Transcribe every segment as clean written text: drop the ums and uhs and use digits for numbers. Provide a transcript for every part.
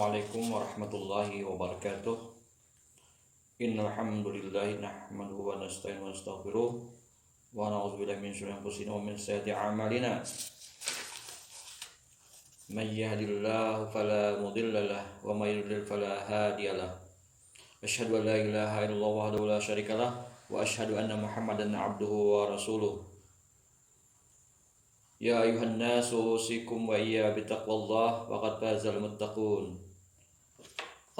Assalamualaikum warahmatullahi wabarakatuh. Innal hamdalillah nahmaduhu wa nasta'inuhu wa nastaghfiruh wa na'udzubillahi min shururi anfusina wa min sayyiati a'malina. May yahdihillahu fala mudilla lahu wa may yudlil fala hadiya lahu. Asyhadu an la ilaha illallah wahdahu la syarika lahu wa asyhadu anna Muhammadan 'abduhu wa rasuluh. Ya ayuhan nasu usikum wa iyya bitaqwallah wa qad fazal muttaqun.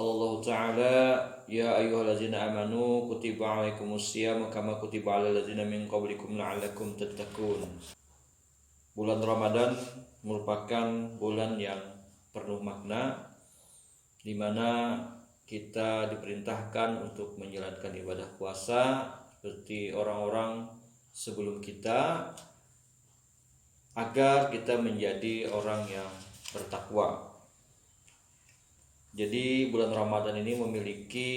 Allah Ta'ala ya ayyuhallazina amanu kutiba alaikumus syiyam kama kutiba alal ladzina min qablikum la'allakum tattaqun. Bulan Ramadan merupakan bulan yang penuh makna di mana kita diperintahkan untuk menjalankan ibadah puasa seperti orang-orang sebelum kita, agar kita menjadi orang yang bertakwa. Jadi bulan Ramadan ini memiliki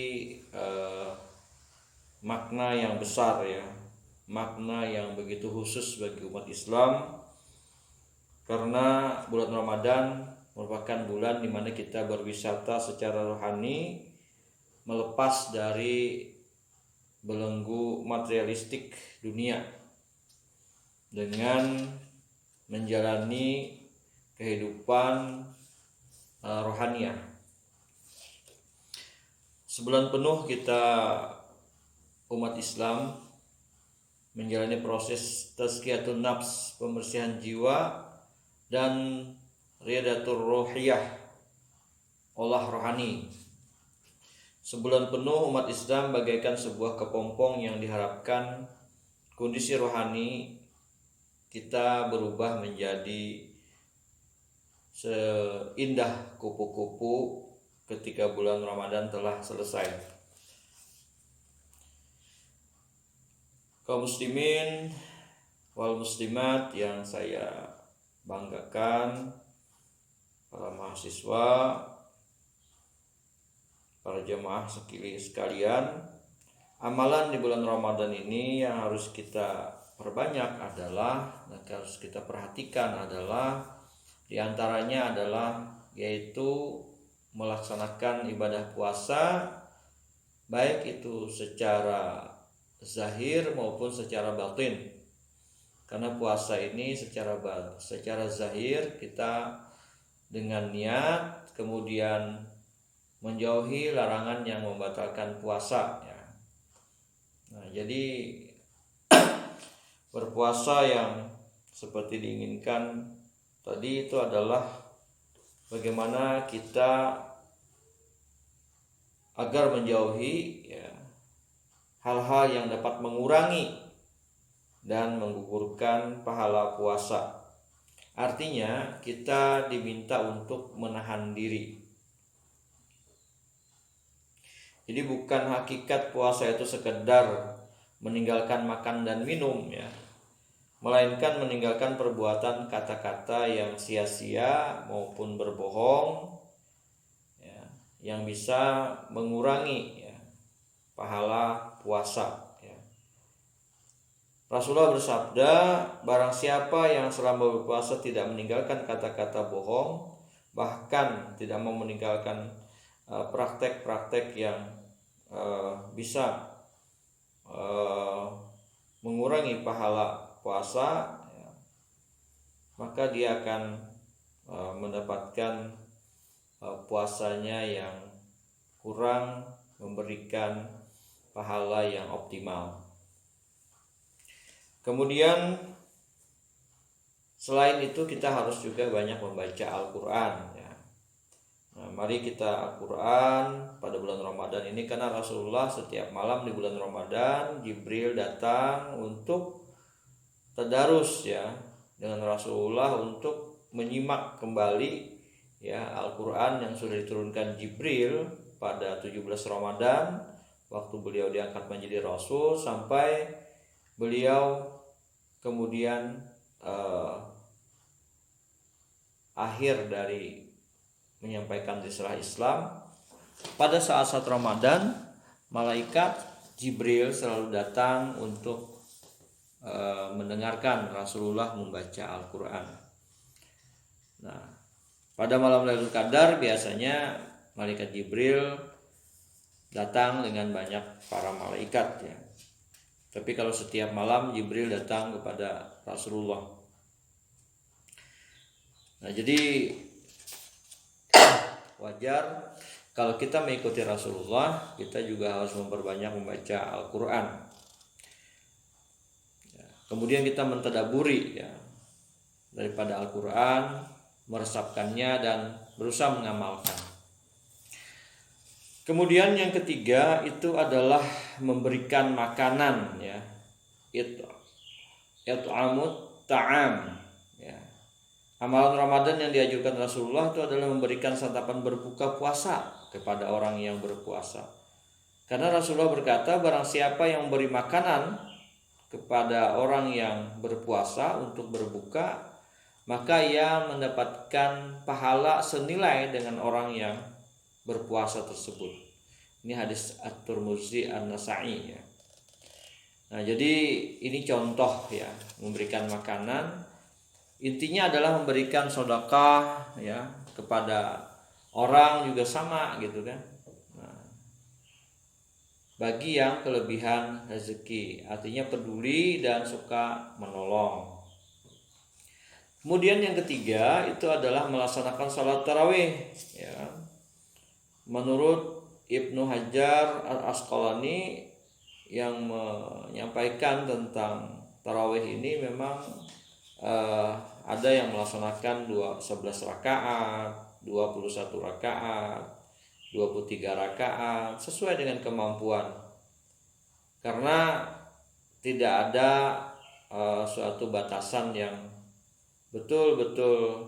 makna yang besar ya, makna yang begitu khusus bagi umat Islam, karena bulan Ramadan merupakan bulan di mana kita berwisata secara rohani, melepas dari belenggu materialistik dunia dengan menjalani kehidupan rohaniah. Sebulan penuh kita umat Islam menjalani proses tazkiyatun nafs, pembersihan jiwa, dan riyadatur ruhiyah, olah rohani. Sebulan penuh umat Islam bagaikan sebuah kepompong yang diharapkan kondisi rohani kita berubah menjadi seindah kupu-kupu ketika bulan Ramadan telah selesai. Kaum muslimin wal muslimat yang saya banggakan, para mahasiswa, para jemaah sekalian, amalan di bulan Ramadan ini yang harus kita perbanyak adalah, dan harus kita perhatikan adalah, diantaranya adalah yaitu melaksanakan ibadah puasa, baik itu secara zahir maupun secara batin. Karena puasa ini secara zahir kita dengan niat kemudian menjauhi larangan yang membatalkan puasa ya. Nah, jadi berpuasa yang seperti diinginkan tadi itu adalah bagaimana kita agar menjauhi ya, hal-hal yang dapat mengurangi dan menggugurkan pahala puasa. Artinya kita diminta untuk menahan diri. Jadi bukan hakikat puasa itu sekedar meninggalkan makan dan minum ya, melainkan meninggalkan perbuatan kata-kata yang sia-sia maupun berbohong ya, yang bisa mengurangi ya, pahala puasa ya. Rasulullah bersabda, barang siapa yang selama berpuasa tidak meninggalkan kata-kata bohong, bahkan tidak mau meninggalkan praktek-praktek yang bisa mengurangi pahala puasa ya, maka dia akan mendapatkan puasanya yang kurang memberikan pahala yang optimal. Kemudian selain itu kita harus juga banyak membaca Al-Quran ya. Nah, mari kita Al-Quran pada bulan Ramadan ini, karena Rasulullah setiap malam di bulan Ramadan Jibril datang untuk tadarus ya dengan Rasulullah, untuk menyimak kembali ya Al-Quran yang sudah diturunkan Jibril pada 17 Ramadan waktu beliau diangkat menjadi Rasul, sampai beliau kemudian akhir dari menyampaikan risalah Islam. Pada saat-saat Ramadan, malaikat Jibril selalu datang untuk mendengarkan Rasulullah membaca Al-Quran. Nah, pada malam Lailatul Qadar biasanya malaikat Jibril datang dengan banyak para malaikat ya. Tapi kalau setiap malam Jibril datang kepada Rasulullah. Nah, jadi wajar kalau kita mengikuti Rasulullah, kita juga harus memperbanyak membaca Al-Quran. Ya, kemudian kita mentadaburi ya daripada Al-Quran, meresapkannya dan berusaha mengamalkan. Kemudian yang ketiga itu adalah memberikan makanan ya. It'amut ta'am ya. Amalan Ramadan yang dianjurkan Rasulullah itu adalah memberikan santapan berbuka puasa kepada orang yang berpuasa. Karena Rasulullah berkata, barang siapa yang memberi makanan kepada orang yang berpuasa untuk berbuka, maka ia mendapatkan pahala senilai dengan orang yang berpuasa tersebut. Ini hadis At-Tirmidzi An-Nasa'i ya. Nah, jadi ini contoh ya, memberikan makanan. Intinya adalah memberikan sedekah ya kepada orang juga sama gitu kan. Nah, bagi yang kelebihan rezeki, artinya peduli dan suka menolong. Kemudian yang ketiga itu adalah melaksanakan salat tarawih ya. Menurut Ibnu Hajar Al-Asqalani yang menyampaikan tentang tarawih ini memang ada yang melaksanakan 11 rakaat, 21 rakaat, 23 rakaat sesuai dengan kemampuan. Karena tidak ada suatu batasan yang betul-betul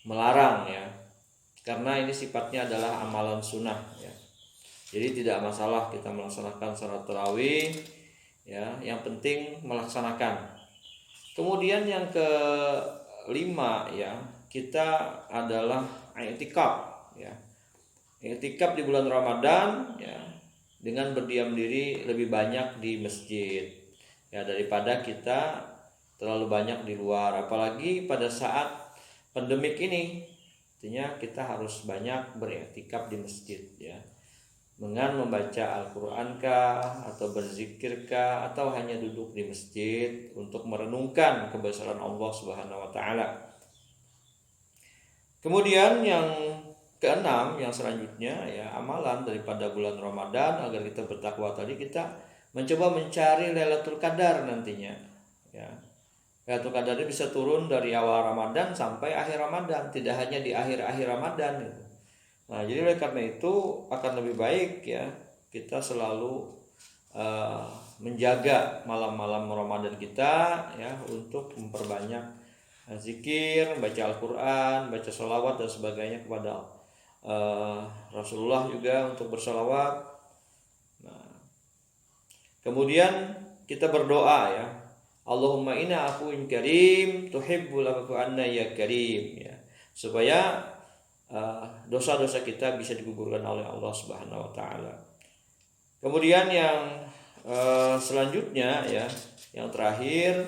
melarang ya. Karena ini sifatnya adalah amalan sunnah ya. Jadi tidak masalah kita melaksanakan salat tarawih ya, yang penting melaksanakan. Kemudian yang kelima ya, kita adalah i'tikaf ya. I'tikaf di bulan Ramadan ya, dengan berdiam diri lebih banyak di masjid ya daripada kita terlalu banyak di luar, apalagi pada saat pandemik ini. Artinya kita harus banyak beriktikaf di masjid ya, dengan membaca Al-Quran kah, atau berzikir kah, atau hanya duduk di masjid untuk merenungkan kebesaran Allah Subhanahu wa taala. Kemudian yang keenam, yang selanjutnya ya, amalan daripada bulan Ramadan agar kita bertakwa tadi, kita mencoba mencari Lailatul Qadar nantinya ya. Lailatul Qadar ini bisa turun dari awal Ramadan sampai akhir Ramadan, tidak hanya di akhir-akhir Ramadan gitu. Nah, jadi oleh karena itu akan lebih baik ya kita selalu menjaga malam-malam Ramadan kita ya, untuk memperbanyak zikir, baca Al-Quran, baca sholawat dan sebagainya kepada Rasulullah juga untuk bersolawat. Nah, kemudian kita berdoa ya, Allahumma inna afuwin karim tuhibbul afwa anna ya karim ya, supaya dosa-dosa kita bisa digugurkan oleh Allah Subhanahu wa taala. Kemudian yang selanjutnya ya, yang terakhir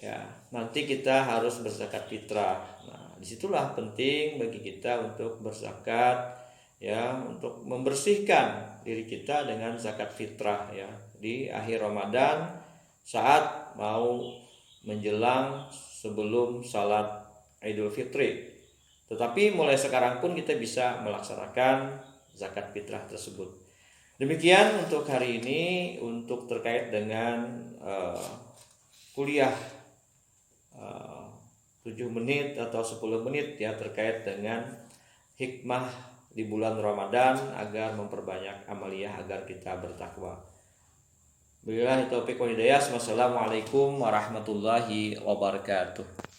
ya, nanti kita harus berzakat fitrah. Nah, disitulah penting bagi kita untuk berzakat ya, untuk membersihkan diri kita dengan zakat fitrah ya di akhir Ramadan saat mau menjelang sebelum salat Idul Fitri. Tetapi mulai sekarang pun kita bisa melaksanakan zakat fitrah tersebut. Demikian untuk hari ini, untuk terkait dengan kuliah 7 menit atau 10 menit ya, terkait dengan hikmah di bulan Ramadan agar memperbanyak amaliyah agar kita bertakwa. Billahi taufiq wal hidayah. Wassalamualaikum warahmatullahi wabarakatuh.